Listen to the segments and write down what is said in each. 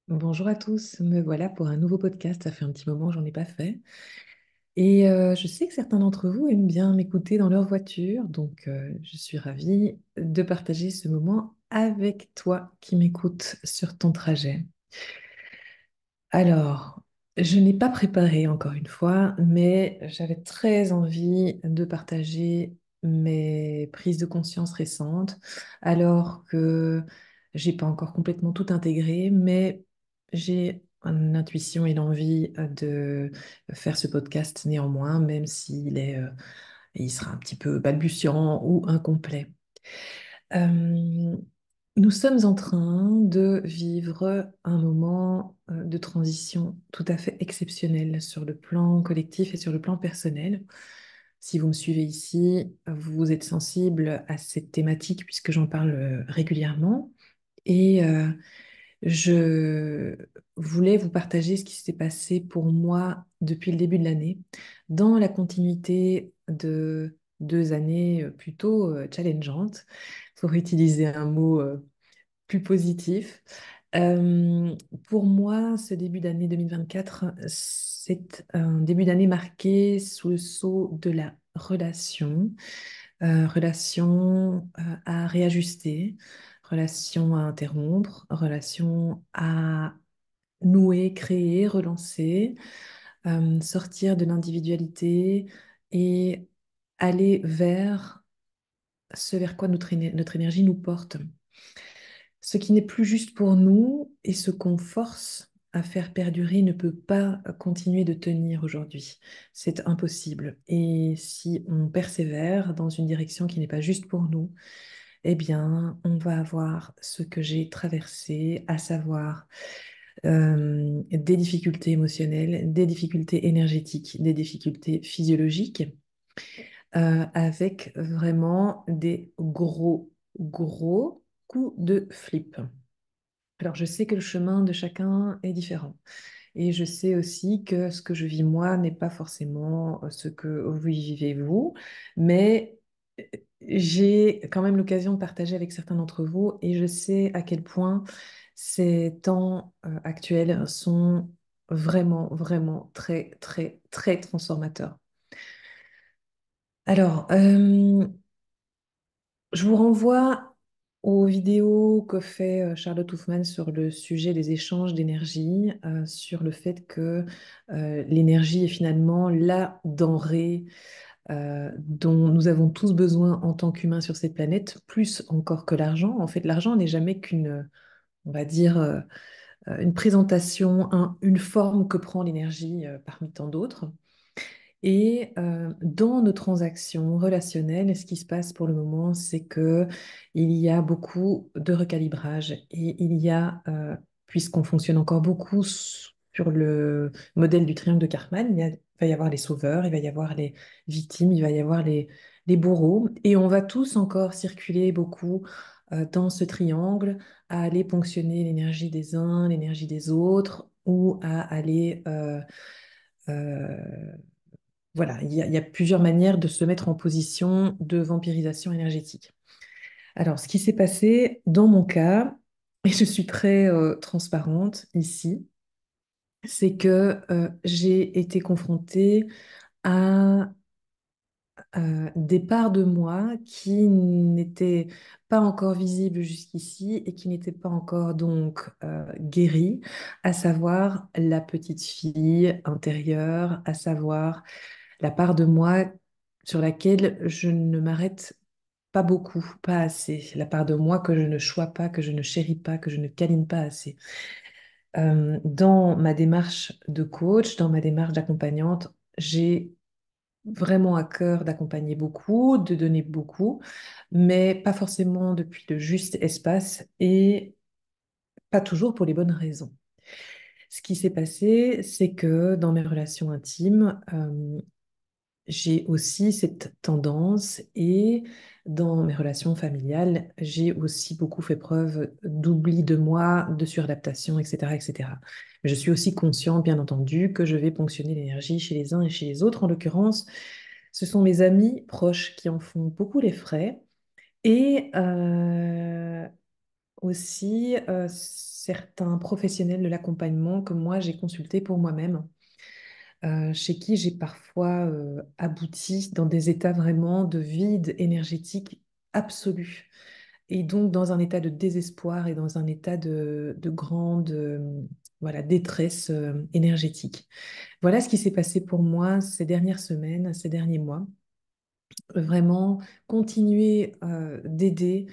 Bonjour à tous, me voilà pour un nouveau podcast. Ça fait un petit moment, j'en ai pas fait. Je sais que certains d'entre vous aiment bien m'écouter dans leur voiture, donc je suis ravie de partager ce moment avec toi qui m'écoutes sur ton trajet. Alors, je n'ai pas préparé encore une fois, mais j'avais très envie de partager mes prises de conscience récentes, alors que j'ai pas encore complètement tout intégré, mais j'ai une intuition et l'envie de faire ce podcast néanmoins, même il sera un petit peu balbutiant ou incomplet. Euh, Nous sommes en train de vivre un moment de transition tout à fait exceptionnel sur le plan collectif et sur le plan personnel. Si vous me suivez ici, vous êtes sensible à cette thématique puisque j'en parle régulièrement. Et je voulais vous partager ce qui s'est passé pour moi depuis le début de l'année, dans la continuité de 2 années plutôt challengeantes, pour utiliser un mot plus positif. Euh, pour moi, ce début d'année 2024, c'est un début d'année marqué sous le sceau de la relation, relation à réajuster, relation à interrompre, relation à nouer, créer, relancer, sortir de l'individualité et aller vers ce vers quoi notre énergie nous porte. Ce qui n'est plus juste pour nous et ce qu'on force à faire perdurer ne peut pas continuer de tenir aujourd'hui. C'est impossible. Et si on persévère dans une direction qui n'est pas juste pour nous, eh bien, on va avoir ce que j'ai traversé, à savoir des difficultés émotionnelles, des difficultés énergétiques, des difficultés physiologiques, avec vraiment des gros coups de flip. Alors, je sais que le chemin de chacun est différent. Et je sais aussi que ce que je vis moi n'est pas forcément ce que vous vivez vous. Mais j'ai quand même l'occasion de partager avec certains d'entre vous et je sais à quel point ces temps actuels sont vraiment très transformateurs. Alors, je vous renvoie aux vidéos que fait Charlotte Hoofman sur le sujet des échanges d'énergie, sur le fait que l'énergie est finalement la denrée dont nous avons tous besoin en tant qu'humains sur cette planète, plus encore que l'argent. En fait, l'argent n'est jamais qu'une, on va dire, une présentation, une forme que prend l'énergie parmi tant d'autres. Et dans nos transactions relationnelles, ce qui se passe pour le moment, c'est que il y a beaucoup de recalibrage et puisqu'on fonctionne encore beaucoup sur le modèle du triangle de Karpman, il va y avoir les sauveurs, il va y avoir les victimes, il va y avoir les bourreaux, et on va tous encore circuler beaucoup dans ce triangle, à aller ponctionner l'énergie des uns, l'énergie des autres, ou à aller euh, voilà, il y a plusieurs manières de se mettre en position de vampirisation énergétique. Alors, ce qui s'est passé dans mon cas, et je suis très transparente ici, c'est que j'ai été confrontée à des parts de moi qui n'étaient pas encore visibles jusqu'ici et qui n'étaient pas encore donc guéries, à savoir la petite fille intérieure, à savoir la part de moi sur laquelle je ne m'arrête pas beaucoup, pas assez. La part de moi que je ne choisis pas, que je ne chéris pas, que je ne câline pas assez. Dans ma démarche de coach, dans ma démarche d'accompagnante, j'ai vraiment à cœur d'accompagner beaucoup, de donner beaucoup, mais pas forcément depuis le juste espace et pas toujours pour les bonnes raisons. Ce qui s'est passé, c'est que dans mes relations intimes, j'ai aussi cette tendance et dans mes relations familiales, j'ai aussi beaucoup fait preuve d'oubli de moi, de suradaptation, etc., etc. Mais je suis aussi consciente, bien entendu, que je vais ponctionner l'énergie chez les uns et chez les autres. En l'occurrence, ce sont mes amis proches qui en font beaucoup les frais. Et aussi certains professionnels de l'accompagnement que moi j'ai consultés pour moi-même, chez qui j'ai parfois abouti dans des états vraiment de vide énergétique absolu. Et donc dans un état de désespoir et dans un état de grande voilà, détresse énergétique. Voilà ce qui s'est passé pour moi ces dernières semaines, ces derniers mois. Vraiment continuer d'aider,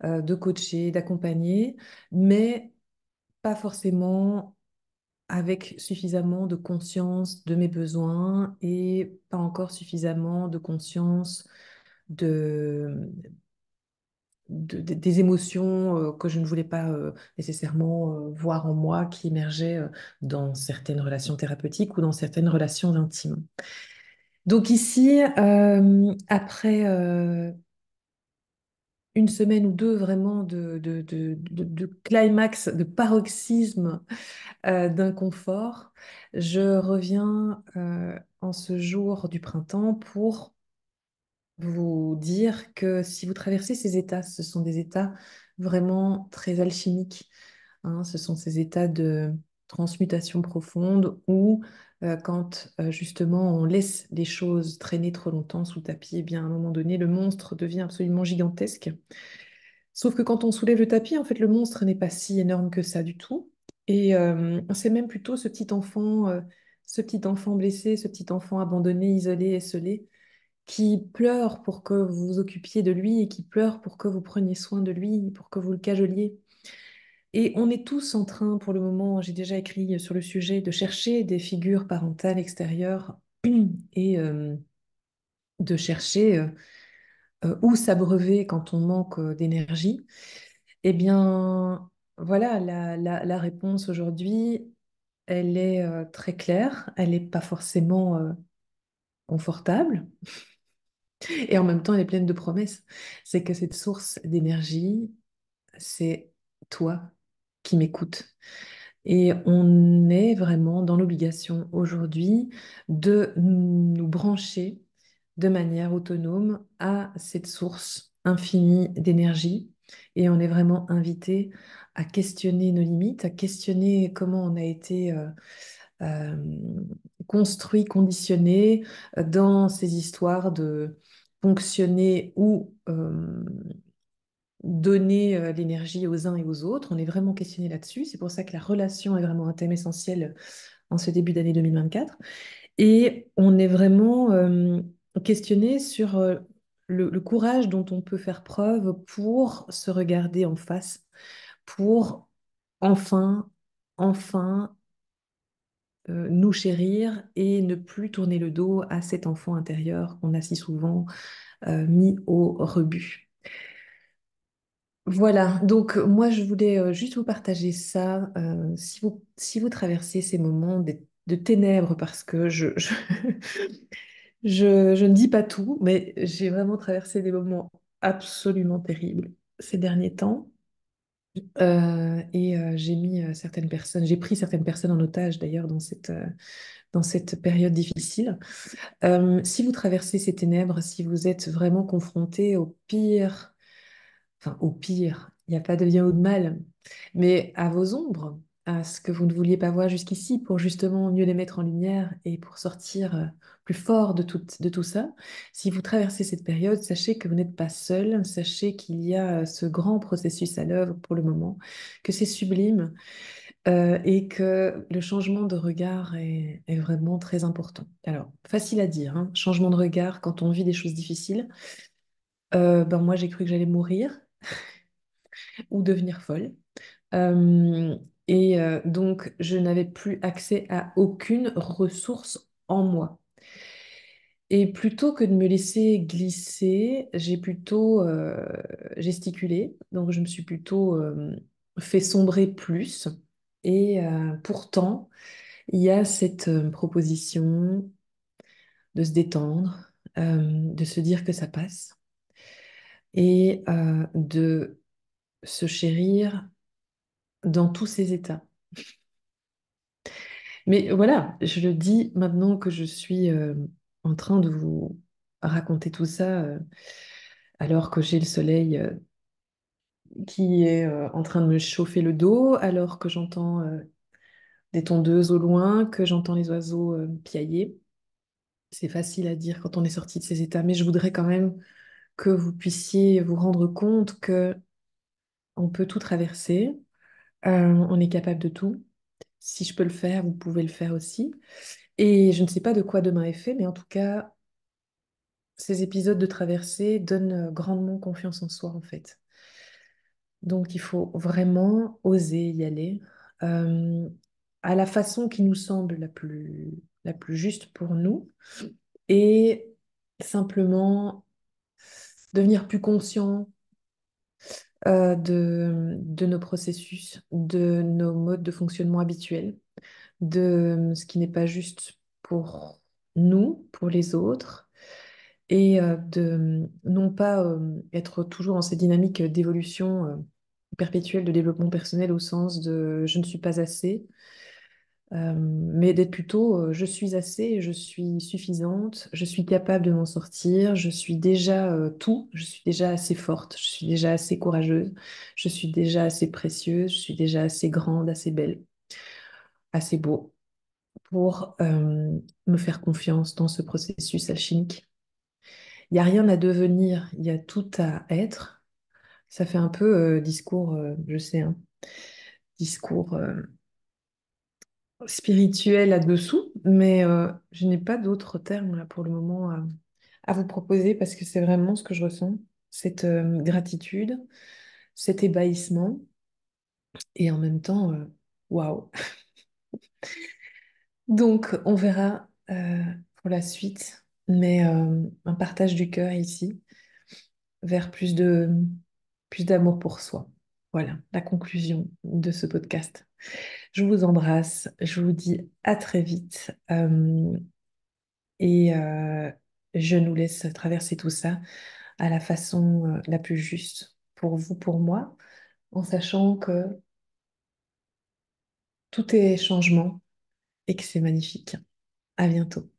de coacher, d'accompagner, mais pas forcément avec suffisamment de conscience de mes besoins et pas encore suffisamment de conscience de, des émotions que je ne voulais pas nécessairement voir en moi qui émergeaient dans certaines relations thérapeutiques ou dans certaines relations intimes. Donc ici, après une semaine ou deux vraiment de climax, de paroxysme d'inconfort, je reviens en ce jour du printemps pour vous dire que si vous traversez ces états, ce sont des états vraiment très alchimiques, hein. Ce sont ces états de transmutation profonde où quand justement on laisse les choses traîner trop longtemps sous le tapis, eh bien à un moment donné, le monstre devient absolument gigantesque. Sauf que quand on soulève le tapis, en fait, le monstre n'est pas si énorme que ça du tout. Et c'est même plutôt ce petit enfant blessé, ce petit enfant abandonné, isolé, esseulé, qui pleure pour que vous vous occupiez de lui et qui pleure pour que vous preniez soin de lui, pour que vous le cajoliez. Et on est tous en train, pour le moment, j'ai déjà écrit sur le sujet, de chercher des figures parentales extérieures et de chercher où s'abreuver quand on manque d'énergie. Eh bien, voilà, la réponse aujourd'hui, elle est très claire, elle n'est pas forcément confortable, et en même temps, elle est pleine de promesses. C'est que cette source d'énergie, c'est toi qui m'écoutes. Et on est vraiment dans l'obligation aujourd'hui de nous brancher de manière autonome à cette source infinie d'énergie. Et on est vraiment invité à questionner nos limites, à questionner comment on a été euh, construit, conditionné dans ces histoires de fonctionner ou donner l'énergie aux uns et aux autres. On est vraiment questionné là-dessus. C'est pour ça que la relation est vraiment un thème essentiel en ce début d'année 2024. Et on est vraiment questionné sur le courage dont on peut faire preuve pour se regarder en face, pour enfin, enfin nous chérir et ne plus tourner le dos à cet enfant intérieur qu'on a si souvent mis au rebut. Voilà, donc moi je voulais juste vous partager ça. Si vous traversez ces moments de ténèbres, parce que je ne dis pas tout, mais j'ai vraiment traversé des moments absolument terribles ces derniers temps. Et j'ai mis certaines personnes, j'ai pris certaines personnes en otage d'ailleurs dans cette période difficile. Si vous traversez ces ténèbres, si vous êtes vraiment confronté au pire, enfin au pire, il n'y a pas de bien ou de mal, mais à vos ombres, à ce que vous ne vouliez pas voir jusqu'ici pour justement mieux les mettre en lumière et pour sortir plus fort de tout ça. Si vous traversez cette période, sachez que vous n'êtes pas seul, sachez qu'il y a ce grand processus à l'œuvre pour le moment, que c'est sublime et que le changement de regard est vraiment très important. Alors, facile à dire, hein, changement de regard quand on vit des choses difficiles. Ben moi, j'ai cru que j'allais mourir ou devenir folle. Euh, donc, je n'avais plus accès à aucune ressource en moi. Et plutôt que de me laisser glisser, j'ai plutôt gesticulé. Donc, je me suis plutôt fait sombrer plus. Et pourtant, il y a cette proposition de se détendre, de se dire que ça passe et de se chérir dans tous ses états. Mais voilà, je le dis maintenant que je suis en train de vous raconter tout ça, alors que j'ai le soleil qui est en train de me chauffer le dos alors que j'entends des tondeuses au loin, que j'entends les oiseaux piailler. C'est facile à dire quand on est sorti de ces états, mais je voudrais quand même que vous puissiez vous rendre compte que on peut tout traverser, on est capable de tout. Si je peux le faire, vous pouvez le faire aussi. Et je ne sais pas de quoi demain est fait, mais en tout cas, ces épisodes de traversée donnent grandement confiance en soi, en fait. Donc, il faut vraiment oser y aller euh, à la façon qui nous semble la plus juste pour nous et simplement devenir plus conscient de nos processus, de nos modes de fonctionnement habituels, de ce qui n'est pas juste pour nous, pour les autres, et de non pas être toujours dans cette dynamique d'évolution perpétuelle de développement personnel au sens de je ne suis pas assez, mais d'être plutôt je suis assez, je suis suffisante, je suis capable de m'en sortir, je suis déjà tout, je suis déjà assez forte, je suis déjà assez courageuse, je suis déjà assez précieuse, je suis déjà assez grande, assez belle, assez beau pour me faire confiance dans ce processus alchimique. Il n'y a rien à devenir, il y a tout à être. Ça fait un peu discours, je sais, hein, discours spirituel là-dessous, mais je n'ai pas d'autres termes là pour le moment à vous proposer parce que c'est vraiment ce que je ressens, cette gratitude, cet ébahissement et en même temps, waouh. Donc, on verra pour la suite, mais un partage du cœur ici vers plus d'amour pour soi. Voilà, la conclusion de ce podcast. Je vous embrasse, je vous dis à très vite et je nous laisse traverser tout ça à la façon la plus juste pour vous, pour moi, en sachant que tout est changement et que c'est magnifique. À bientôt.